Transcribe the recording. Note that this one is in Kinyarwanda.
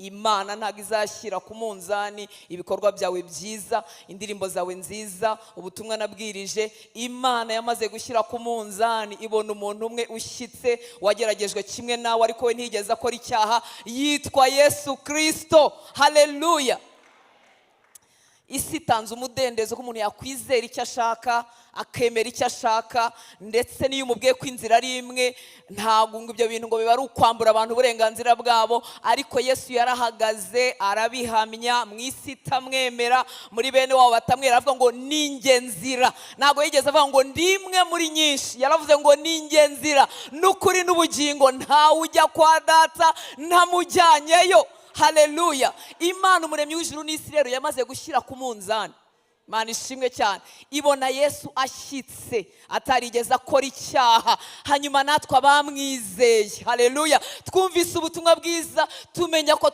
Imana ntabwo izashyira ku munzani ibikorwa byawe byiza, indirimbo zawe nziza, ubutumwa nabwirije. Imana yamaze gushyira ku munzani, ibona umuntu umwe ushyitse wageragejwe kimwe nawe ariko we ntiyigeze akora icyaha, yitwa Yesu Kristo. Haleluya. Isi itanze umudendezo ko umuntu yakwizera icyo ashaka, akemera icyo ashaka, ndetse n'iyo umubwiye ko inzira ari imwe, ntabwo ibyo bintu ngo biba ari ukwambura abantu uburenganzira bwabo. Ariko Yesu yarahagaze arabihamya, mu isi itamwemera, muri bene wabo batamwera, aravuga ngo ni njye nzira. Ntabwo yigeze avuga ngo ndi imwe muri nyinshi, yaravuze ngo ni njye nzira n'ukuri n'ubugingo, ntawe ujya kwa Data ntamujyanyeyo. Haleluya. Imana umuremyi w'ijuru n'isi rero yamaze gushyira ku munzani, Imana ishimwe cyane, ibona Yesu ashyitse atarigeze akora icyaha, hanyuma natwe abamwizeye, haleluya, twumvise ubutumwa bwiza, tumenya ko